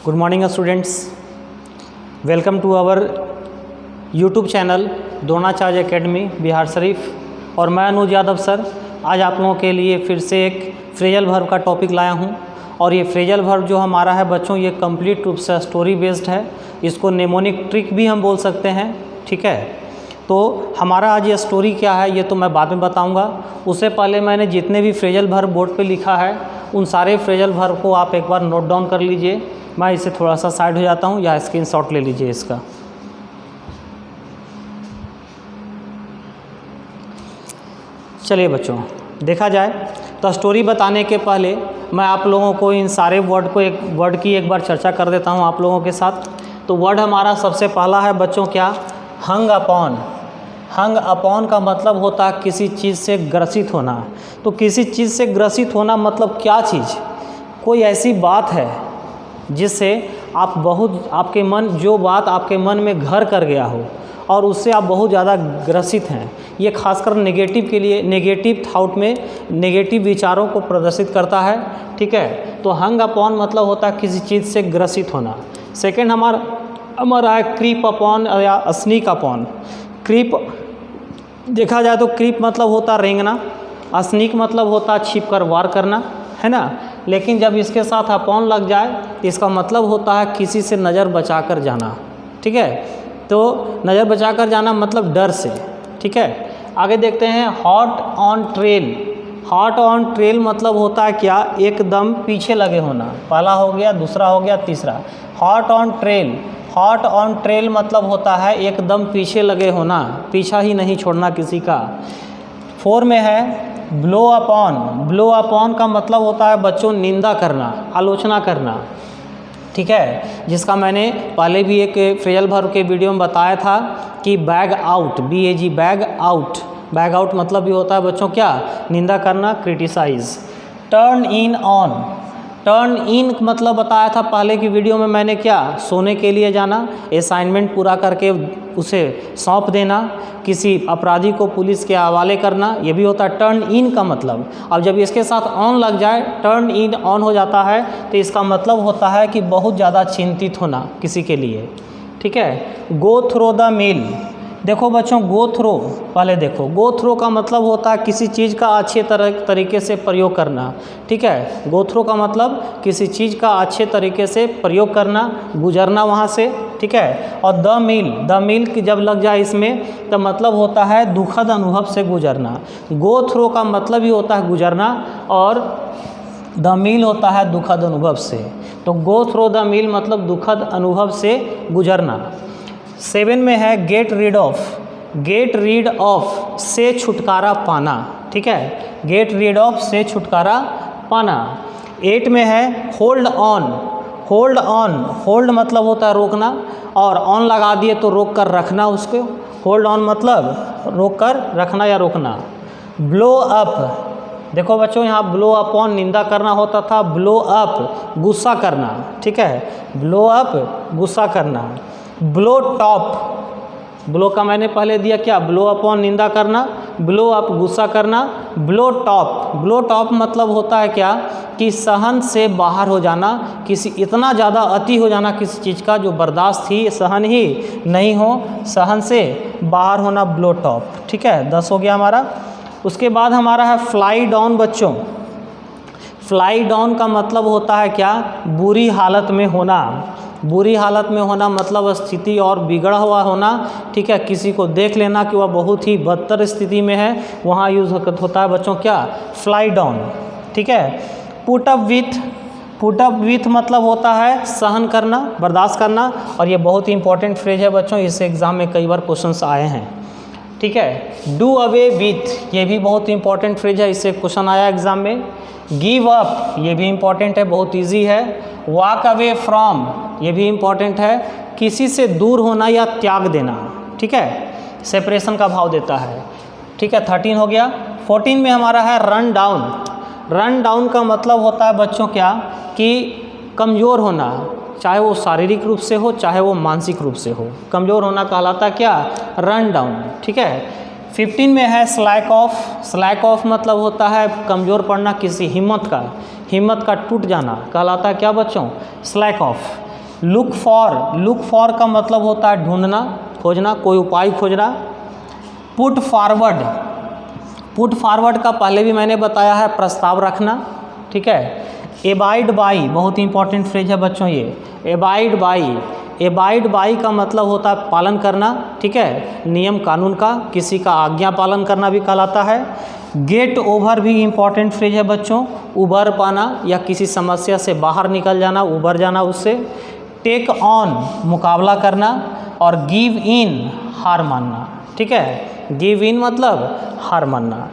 Good morning students, welcome to our YouTube channel Dronacharya academy Bihar Sharif. और मैं अनुज Yadav sir आज आप लोगों के लिए फिर से एक फ्रेजल वर्ब का टॉपिक लाया हूं। और ये फ्रेजल वर्ब जो हमारा है बच्चों, ये कंप्लीट रूप से स्टोरी बेस्ड है। इसको नेमोनिक ट्रिक भी हम बोल सकते हैं, ठीक है। तो हमारा आज ये स्टोरी क्या है ये तो मैं बाद में बताऊंगा। उससे पहले मैंने जितने भी फ्रेजल वर्ब बोर्ड पे लिखा है उन सारे फ्रेजल वर्ब को आप एक बार नोट डाउन कर लीजिए। मैं इसे थोड़ा सा साइड हो जाता हूँ या स्क्रीनशॉट ले लीजिए इसका। चलिए बच्चों, देखा जाए तो स्टोरी बताने के पहले मैं आप लोगों को इन सारे वर्ड की एक बार चर्चा कर देता हूँ आप लोगों के साथ। तो वर्ड हमारा सबसे पहला है बच्चों क्या, हंग अपॉन। हंग अपॉन का मतलब होता है किसी चीज़ से ग्रसित होना। तो किसी चीज़ से ग्रसित होना मतलब क्या चीज़, कोई ऐसी बात है जिससे जो बात आपके मन में घर कर गया हो और उससे आप बहुत ज़्यादा ग्रसित हैं। ये खासकर नेगेटिव के लिए, नेगेटिव थाउट में नेगेटिव विचारों को प्रदर्शित करता है, ठीक है। तो हंग अपॉन मतलब होता है किसी चीज़ से ग्रसित होना। सेकंड हमारा है क्रीप अपॉन या स्नीक अपॉन। क्रीप देखा जाए तो क्रीप मतलब होता रेंगना, स्नीक मतलब होता छिप कर वार करना, है ना। लेकिन जब इसके साथ अपॉन लग जाए तो इसका मतलब होता है किसी से नज़र बचा कर जाना, ठीक है। तो नज़र बचा कर जाना मतलब डर से, ठीक है। आगे देखते हैं hot on trail. Hot on trail मतलब होता है क्या, एकदम पीछे लगे होना। पहला हो गया, दूसरा हो गया, तीसरा। Hot on trail, hot on trail मतलब होता है एकदम पीछे लगे होना, पीछा ही नहीं छोड़ना किसी का। 4 में है ब्लो अपॉन। ब्लो अपॉन का मतलब होता है बच्चों निंदा करना, आलोचना करना, ठीक है। जिसका मैंने पहले भी एक फ्रेजल वर्ब के वीडियो में बताया था कि bag out, BAG bag out. Bag out मतलब भी होता है बच्चों क्या, निंदा करना, criticise. Turn in on. Turn in मतलब बताया था पहले की वीडियो में मैंने क्या, सोने के लिए जाना, असाइनमेंट पूरा करके उसे सौंप देना, किसी अपराधी को पुलिस के हवाले करना, ये भी होता है टर्न इन का मतलब। अब जब इसके साथ ऑन लग जाए, टर्न इन ऑन हो जाता है, तो इसका मतलब होता है कि बहुत ज़्यादा चिंतित होना किसी के लिए, ठीक है। गो थ्रो द मिल। देखो बच्चों, गो थ्रो पहले देखो, गो थ्रो का मतलब होता है किसी चीज़ का अच्छे तरीके से प्रयोग करना, ठीक है। गो थ्रो का मतलब किसी चीज़ का अच्छे तरीके से प्रयोग करना, गुजरना वहाँ से, ठीक है। और द मिल की जब लग जाए इसमें तो मतलब होता है दुखद अनुभव से गुजरना। गो थ्रो का मतलब ही होता है गुजरना और द मिल होता है दुखद अनुभव से। तो गो थ्रो द मिल मतलब दुखद अनुभव से गुजरना। 7 में है get rid of. Get rid of से छुटकारा पाना, ठीक है। गेट रीड ऑफ से छुटकारा पाना। 8 में है hold on. Hold on, hold मतलब होता है रोकना और ऑन लगा दिए तो रोक कर रखना उसको। होल्ड ऑन मतलब रोक कर रखना या रोकना। Blow up. देखो बच्चों, यहाँ ब्लो अप ऑन निंदा करना होता था, ब्लो अप गुस्सा करना, ठीक है। ब्लो अप गुस्सा करना। Blow top. ब्लो का मैंने पहले दिया क्या, ब्लो अपॉन निंदा करना, ब्लो अप गुस्सा करना। Blow top. ब्लो टॉप मतलब होता है क्या कि सहन से बाहर हो जाना, किसी इतना ज़्यादा अति हो जाना किसी चीज़ का जो बर्दाश्त ही सहन ही नहीं हो, सहन से बाहर होना, ब्लो टॉप, ठीक है। 10 हो गया हमारा। उसके बाद हमारा है फ्लाई डाउन बच्चों। फ्लाई डाउन का मतलब होता है क्या, बुरी हालत में होना। बुरी हालत में होना मतलब स्थिति और बिगड़ा हुआ होना, ठीक है। किसी को देख लेना कि वह बहुत ही बदतर स्थिति में है, वहाँ यूज़ होता है बच्चों क्या, फ्लाई डाउन, ठीक है। Put up with. Put up with मतलब होता है सहन करना, बर्दाश्त करना। और ये बहुत ही इंपॉर्टेंट फ्रेज है बच्चों, इससे एग्जाम में कई बार क्वेश्चंस आए हैं, ठीक है। डू अवे विथ, ये भी बहुत इंपॉर्टेंट फ्रेज है, इससे क्वेश्चन आया एग्जाम में। गिव अप, ये भी इंपॉर्टेंट है, बहुत ईजी है। वॉक अवे फ्रॉम, ये भी इम्पॉर्टेंट है, किसी से दूर होना या त्याग देना, ठीक है। सेपरेशन का भाव देता है, ठीक है। 13 हो गया। 14 में हमारा है रन डाउन। रन डाउन का मतलब होता है बच्चों क्या कि कमज़ोर होना, चाहे वो शारीरिक रूप से हो चाहे वो मानसिक रूप से हो, कमज़ोर होना कहलाता क्या, रन डाउन, ठीक है। 15 में है स्लैक ऑफ। स्लैक ऑफ मतलब होता है कमज़ोर पड़ना, किसी हिम्मत का टूट जाना कहलाता है क्या बच्चों, स्लैक ऑफ। लुक फॉर का मतलब होता है ढूंढना, खोजना, कोई उपाय खोजना। पुट फॉरवर्ड का पहले भी मैंने बताया है, प्रस्ताव रखना, ठीक है। एबाइड बाई बहुत इंपॉर्टेंट फ्रेज है बच्चों ये, एबाइड बाई का मतलब होता है पालन करना, ठीक है, नियम कानून का, किसी का आज्ञा पालन करना भी कहलाता है। गेट ओवर भी इम्पॉर्टेंट फ्रेज है बच्चों, उबर पाना या किसी समस्या से बाहर निकल जाना, उबर जाना उससे। टेक ऑन मुकाबला करना, और गिव इन हार मानना, ठीक है, गिव इन मतलब हार मानना।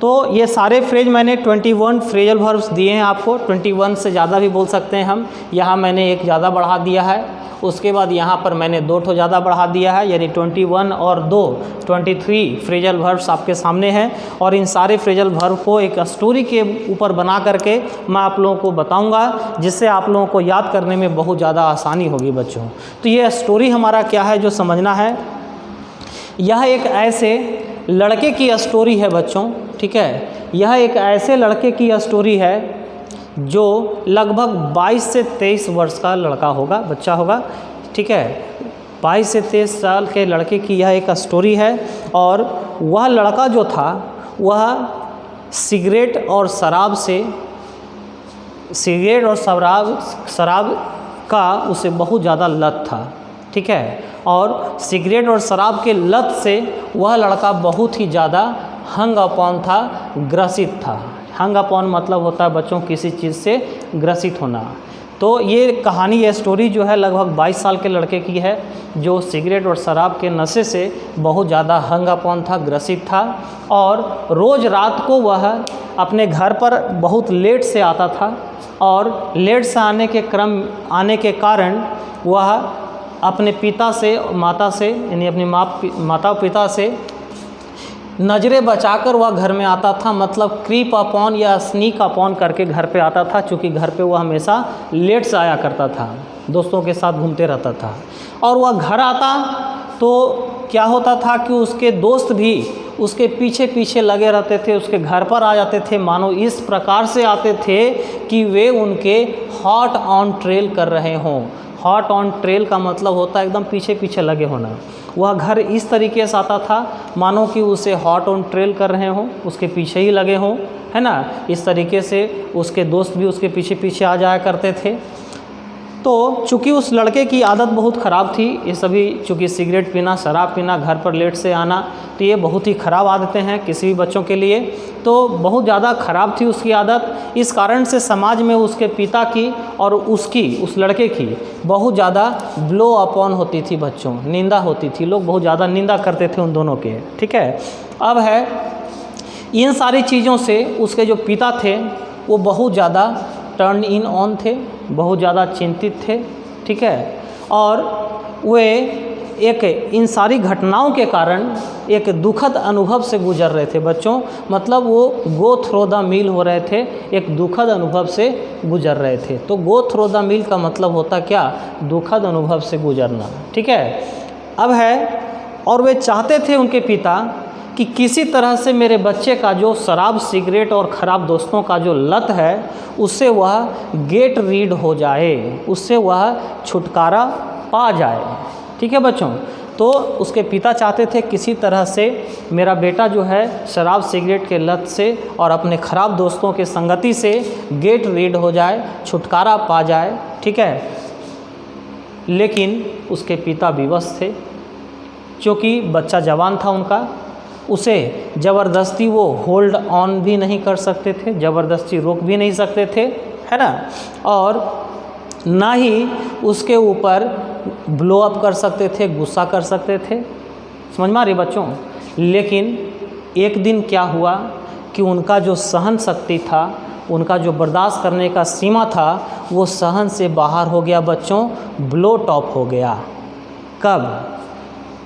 तो ये सारे फ्रेज मैंने 21 फ्रेजल वर्ब्स दिए हैं आपको, 21 से ज़्यादा भी बोल सकते हैं हम। यहाँ मैंने एक ज़्यादा बढ़ा दिया है, उसके बाद यहाँ पर मैंने 2 ठो ज़्यादा बढ़ा दिया है, यानी 21 और 2 23 फ्रेजल वर्ब्स आपके सामने हैं। और इन सारे फ्रेजल वर्ब को एक स्टोरी के ऊपर बना करके मैं आप लोगों को बताऊंगा, जिससे आप लोगों को याद करने में बहुत ज़्यादा आसानी होगी बच्चों। तो ये स्टोरी हमारा क्या है जो समझना है, यह एक ऐसे लड़के की स्टोरी है बच्चों, ठीक है। यह एक ऐसे लड़के की स्टोरी है जो लगभग 22 से 23 वर्ष का लड़का होगा, बच्चा होगा, ठीक है। 22 से 23 साल के लड़के की यह एक स्टोरी है। और वह लड़का जो था वह सिगरेट और शराब का उसे बहुत ज़्यादा लत था, ठीक है। और सिगरेट और शराब के लत से वह लड़का बहुत ही ज़्यादा हंग अपॉन था, ग्रसित था। हंग अपॉन मतलब होता है बच्चों किसी चीज़ से ग्रसित होना। तो ये कहानी, ये स्टोरी जो है लगभग 22 साल के लड़के की है, जो सिगरेट और शराब के नशे से बहुत ज़्यादा हंग अपॉन था, ग्रसित था। और रोज़ रात को वह अपने घर पर बहुत लेट से आता था, और लेट से आने के कारण वह अपने पिता से, माता से, यानी अपनी माता पिता से नज़रें बचाकर वह घर में आता था, मतलब क्रीप अपॉन या स्नीक अपॉन करके घर पे आता था, क्योंकि घर पे वह हमेशा लेट से आया करता था, दोस्तों के साथ घूमते रहता था। और वह घर आता तो क्या होता था कि उसके दोस्त भी उसके पीछे पीछे लगे रहते थे, उसके घर पर आ जाते थे, मानो इस प्रकार से आते थे कि वे उनके हॉट ऑन ट्रेल कर रहे हों। हॉट ऑन ट्रेल का मतलब होता है एकदम पीछे पीछे लगे होना। वह घर इस तरीके से आता था मानो कि उसे हॉट ऑन ट्रेल कर रहे हों, उसके पीछे ही लगे हों, है ना। इस तरीके से उसके दोस्त भी उसके पीछे पीछे आ जाया करते थे। तो चूँकि उस लड़के की आदत बहुत ख़राब थी, ये सभी, चूँकि सिगरेट पीना, शराब पीना, घर पर लेट से आना, तो ये बहुत ही ख़राब आदतें हैं किसी भी बच्चों के लिए। तो बहुत ज़्यादा ख़राब थी उसकी आदत। इस कारण से समाज में उसके पिता की और उस लड़के की बहुत ज़्यादा ब्लो अपॉन होती थी बच्चों, निंदा होती थी, लोग बहुत ज़्यादा निंदा करते थे उन दोनों के, ठीक है। अब है, इन सारी चीज़ों से उसके जो पिता थे वो बहुत ज़्यादा टर्न इन ऑन थे, बहुत ज़्यादा चिंतित थे, ठीक है। और वे इन सारी घटनाओं के कारण एक दुखद अनुभव से गुजर रहे थे बच्चों, मतलब वो गो थ्रो द मिल हो रहे थे, एक दुखद अनुभव से गुजर रहे थे। तो गो थ्रो द मिल का मतलब होता क्या, दुखद अनुभव से गुजरना, ठीक है। अब है, और वे चाहते थे उनके पिता कि किसी तरह से मेरे बच्चे का जो शराब, सिगरेट और ख़राब दोस्तों का जो लत है उससे वह गेट रीड हो जाए, उससे वह छुटकारा पा जाए, ठीक है बच्चों। तो उसके पिता चाहते थे किसी तरह से मेरा बेटा जो है शराब, सिगरेट के लत से और अपने ख़राब दोस्तों के संगति से गेट रीड हो जाए, छुटकारा पा जाए, ठीक है। लेकिन उसके पिता विवश थे, क्योंकि बच्चा जवान था उनका, उसे ज़बरदस्ती वो होल्ड ऑन भी नहीं कर सकते थे, ज़बरदस्ती रोक भी नहीं सकते थे, है ना। और ना ही उसके ऊपर ब्लो अप कर सकते थे, गुस्सा कर सकते थे, समझ में आ रही बच्चों। लेकिन एक दिन क्या हुआ कि उनका जो सहन शक्ति था, उनका जो बर्दाश्त करने का सीमा था, वो सहन से बाहर हो गया बच्चों, ब्लो टॉप हो गया। कब,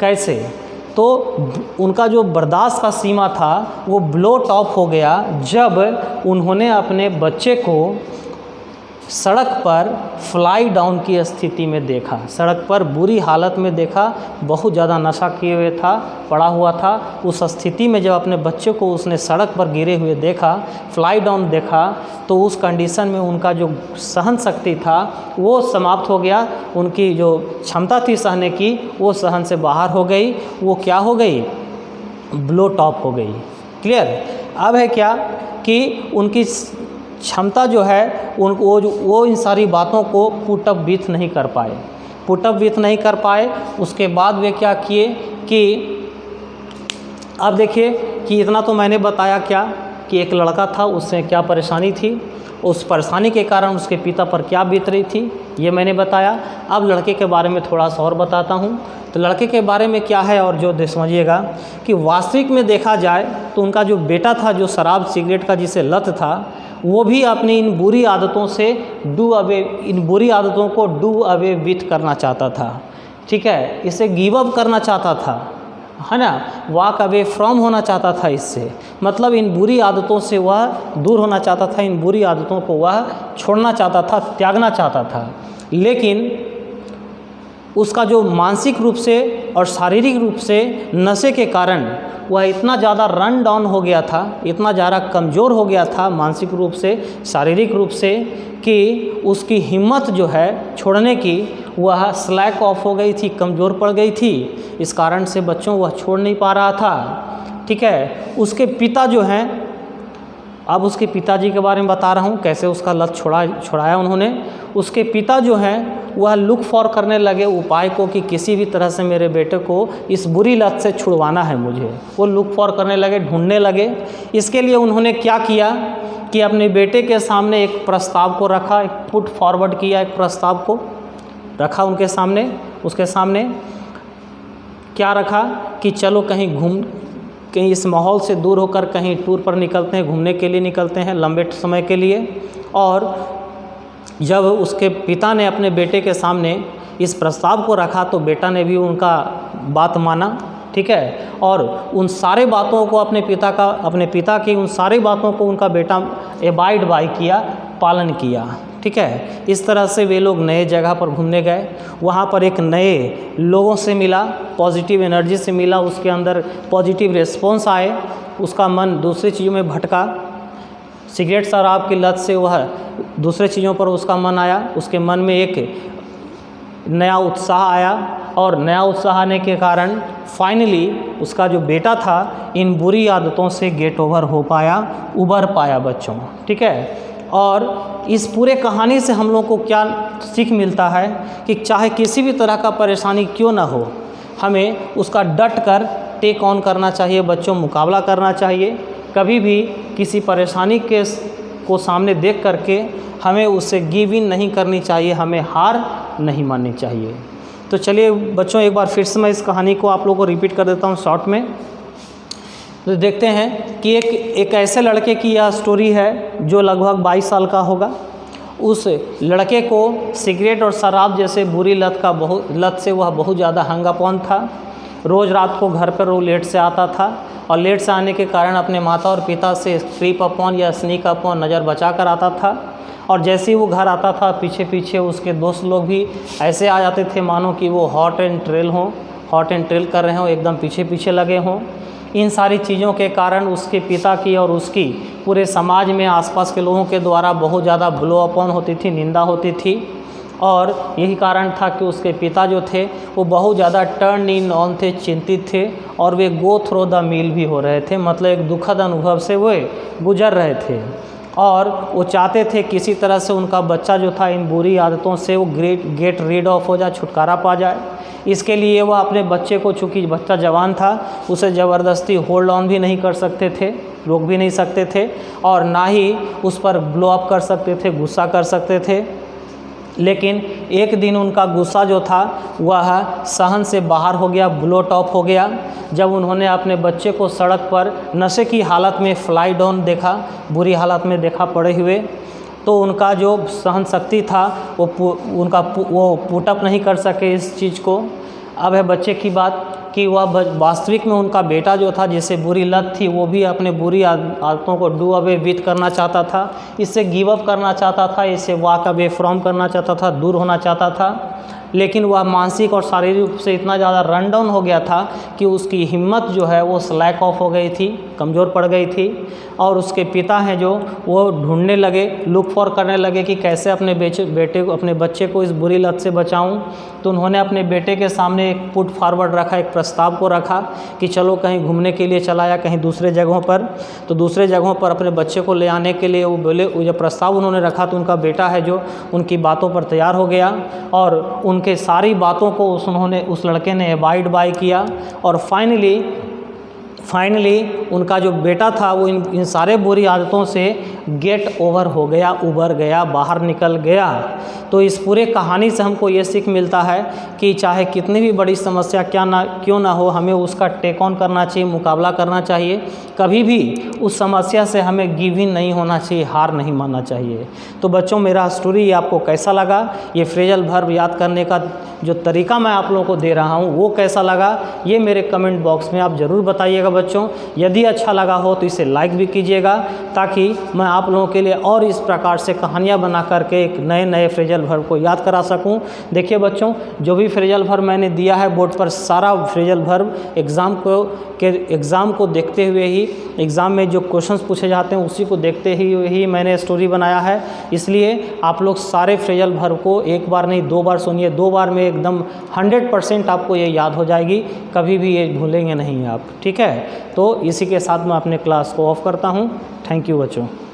कैसे, तो उनका जो बर्दाश्त का सीमा था वो ब्लो टॉप हो गया जब उन्होंने अपने बच्चे को सड़क पर फ्लाई डाउन की स्थिति में देखा, सड़क पर बुरी हालत में देखा, बहुत ज़्यादा नशा किए हुए था, पड़ा हुआ था। उस स्थिति में जब अपने बच्चे को उसने सड़क पर गिरे हुए देखा, फ्लाई डाउन देखा, तो उस कंडीशन में उनका जो सहन शक्ति था वो समाप्त हो गया। उनकी जो क्षमता थी सहने की वो सहन से बाहर हो गई। वो क्या हो गई? ब्लो टॉप हो गई। क्लियर? अब है क्या कि उनकी क्षमता जो है वो इन सारी बातों को पुट अप विथ नहीं कर पाए, पुट अप विथ नहीं कर पाए। उसके बाद वे क्या किए कि अब देखिए कि इतना तो मैंने बताया क्या कि एक लड़का था, उससे क्या परेशानी थी, उस परेशानी के कारण उसके पिता पर क्या बीत रही थी, ये मैंने बताया। अब लड़के के बारे में थोड़ा सा और बताता हूँ। तो लड़के के बारे में क्या है और जो समझिएगा कि वास्तविक में देखा जाए तो उनका जो बेटा था, जो शराब सिगरेट का जिसे लत था, वो भी अपनी इन बुरी आदतों से इन बुरी आदतों को डू अवे विथ करना चाहता था। ठीक है, इसे गिव अप करना चाहता था, है ना, वॉक अवे फ्रॉम होना चाहता था इससे, मतलब इन बुरी आदतों से वह दूर होना चाहता था, इन बुरी आदतों को वह छोड़ना चाहता था, त्यागना चाहता था। लेकिन उसका जो मानसिक रूप से और शारीरिक रूप से नशे के कारण वह इतना ज़्यादा रन डाउन हो गया था, इतना ज़्यादा कमज़ोर हो गया था मानसिक रूप से, शारीरिक रूप से, कि उसकी हिम्मत जो है छोड़ने की वह स्लैक ऑफ हो गई थी, कमज़ोर पड़ गई थी। इस कारण से बच्चों वह छोड़ नहीं पा रहा था। ठीक है, उसके पिता जो हैं, अब उसके पिताजी के बारे में बता रहा हूँ कैसे उसका लत छुड़ाया उन्होंने। उसके पिता जो हैं वह लुक फॉर करने लगे उपाय को कि किसी भी तरह से मेरे बेटे को इस बुरी लत से छुड़वाना है मुझे। वो लुक फॉर करने लगे, ढूंढने लगे। इसके लिए उन्होंने क्या किया कि अपने बेटे के सामने एक प्रस्ताव को रखा, एक पुट फॉरवर्ड किया, एक प्रस्ताव को रखा उनके सामने। उसके सामने क्या रखा कि चलो कहीं इस माहौल से दूर होकर कहीं टूर पर निकलते हैं, घूमने के लिए निकलते हैं लंबे समय के लिए। और जब उसके पिता ने अपने बेटे के सामने इस प्रस्ताव को रखा तो बेटा ने भी उनका बात माना। ठीक है, और उन सारे बातों को अपने पिता की उन सारी बातों को उनका बेटा एबाइड बाय किया, पालन किया। ठीक है, इस तरह से वे लोग नए जगह पर घूमने गए। वहाँ पर एक नए लोगों से मिला, पॉजिटिव एनर्जी से मिला, उसके अंदर पॉजिटिव रिस्पॉन्स आए, उसका मन दूसरी चीज़ों में भटका। सिगरेट शराब की लत से वह दूसरे चीज़ों पर उसका मन आया, उसके मन में एक नया उत्साह आया, और नया उत्साह आने के कारण फाइनली उसका जो बेटा था इन बुरी आदतों से गेट ओवर हो पाया, उबर पाया बच्चों। ठीक है, और इस पूरे कहानी से हम लोग को क्या सीख मिलता है कि चाहे किसी भी तरह का परेशानी क्यों ना हो, हमें उसका डट कर टेक ऑन करना चाहिए बच्चों, मुकाबला करना चाहिए। कभी भी किसी परेशानी को सामने देख करके हमें उससे गिव इन नहीं करनी चाहिए, हमें हार नहीं माननी चाहिए। तो चलिए बच्चों, एक बार फिर से मैं इस कहानी को आप लोगों को रिपीट कर देता हूँ शॉर्ट में। तो देखते हैं कि एक ऐसे लड़के की यह स्टोरी है जो लगभग 22 साल का होगा। उस लड़के को सिगरेट और शराब जैसे बुरी लत से वह बहुत ज़्यादा हंगापन था। रोज़ रात को घर पर वो लेट से आता था, और लेट से आने के कारण अपने माता और पिता से क्रीप अपॉन या स्नीक अपॉन नज़र बचा कर आता था। और जैसे ही वो घर आता था, पीछे पीछे उसके दोस्त लोग भी ऐसे आ जाते थे मानो कि वो हॉट एंड ट्रेल कर रहे हों, एकदम पीछे पीछे लगे हों। इन सारी चीज़ों के कारण उसके पिता की और उसकी पूरे समाज में आसपास के लोगों के द्वारा बहुत ज़्यादा ब्लो अपॉन होती थी, निंदा होती थी। और यही कारण था कि उसके पिता जो थे वो बहुत ज़्यादा टर्न इन ऑन थे, चिंतित थे, और वे गो थ्रो द मील भी हो रहे थे, मतलब एक दुखद अनुभव से वे गुजर रहे थे। और वो चाहते थे किसी तरह से उनका बच्चा जो था इन बुरी आदतों से वो गेट रीड ऑफ हो जाए, छुटकारा पा जाए। इसके लिए वह अपने बच्चे को, चूँकि बच्चा जवान था, उसे ज़बरदस्ती होल्ड ऑन भी नहीं कर सकते थे, रोक भी नहीं सकते थे, और ना ही उस पर ब्लो अप कर सकते थे, गुस्सा कर सकते थे। लेकिन एक दिन उनका गुस्सा जो था वह सहन से बाहर हो गया, ब्लो टॉप हो गया, जब उन्होंने अपने बच्चे को सड़क पर नशे की हालत में फ्लाई डाउन देखा, बुरी हालत में देखा पड़े हुए। तो उनका जो सहन शक्ति था वो पुटअप नहीं कर सके इस चीज़ को। अब है बच्चे की बात कि वह वास्तविक में उनका बेटा जो था, जिसे बुरी लत थी, वो भी अपने बुरी आदतों को डू अवे विथ करना चाहता था, इससे गिव अप करना चाहता था, इससे वॉक अवे फ्रॉम करना चाहता था, दूर होना चाहता था। लेकिन वह मानसिक और शारीरिक रूप से इतना ज़्यादा रन डाउन हो गया था कि उसकी हिम्मत जो है वो स्लैक ऑफ हो गई थी, कमज़ोर पड़ गई थी। और उसके पिता हैं जो, वो ढूंढने लगे, लुक फॉर करने लगे कि कैसे अपने बेटे को, अपने बच्चे को इस बुरी लत से बचाऊं। तो उन्होंने अपने बेटे के सामने एक पुट फॉरवर्ड रखा, एक प्रस्ताव को रखा कि चलो कहीं घूमने के लिए चला, या कहीं दूसरे जगहों पर। तो दूसरे जगहों पर अपने बच्चे को ले आने के लिए वो बोले, वो जब प्रस्ताव उन्होंने रखा तो उनका बेटा है जो उनकी बातों पर तैयार हो गया और उनके सारी बातों को उस लड़के ने अबाइड बाय किया। और फाइनली उनका जो बेटा था वो इन सारे बुरी आदतों से गेट ओवर हो गया, उबर गया, बाहर निकल गया। तो इस पूरे कहानी से हमको ये सीख मिलता है कि चाहे कितनी भी बड़ी समस्या क्यों ना हो, हमें उसका टेक ऑन करना चाहिए, मुकाबला करना चाहिए। कभी भी उस समस्या से हमें गिव इन नहीं होना चाहिए, हार नहीं मानना चाहिए। तो बच्चों, मेरा स्टोरी ये आपको कैसा लगा, ये फ्रेजल वर्ब याद करने का जो तरीका मैं आप लोगों को दे रहा हूँ वो कैसा लगा, ये मेरे कमेंट बॉक्स में आप ज़रूर बताइएगा बच्चों। यदि अच्छा लगा हो तो इसे लाइक भी कीजिएगा, ताकि मैं आप लोगों के लिए और इस प्रकार से कहानियाँ बना करके एक नए फ्रेजल वर्ब को याद करा सकूं। देखिए बच्चों, जो भी फ्रेजल वर्ब मैंने दिया है बोर्ड पर, सारा फ्रेजल वर्ब एग्ज़ाम को देखते हुए ही, एग्ज़ाम में जो क्वेश्चंस पूछे जाते हैं उसी को देखते ही मैंने स्टोरी बनाया है। इसलिए आप लोग सारे फ्रेजल वर्ब को एक बार नहीं 2 बार सुनिए, 2 बार में एकदम 100% आपको ये याद हो जाएगी, कभी भी ये भूलेंगे नहीं आप। ठीक है, तो इसी के साथ मैं अपने क्लास को ऑफ करता हूँ। थैंक यू बच्चों।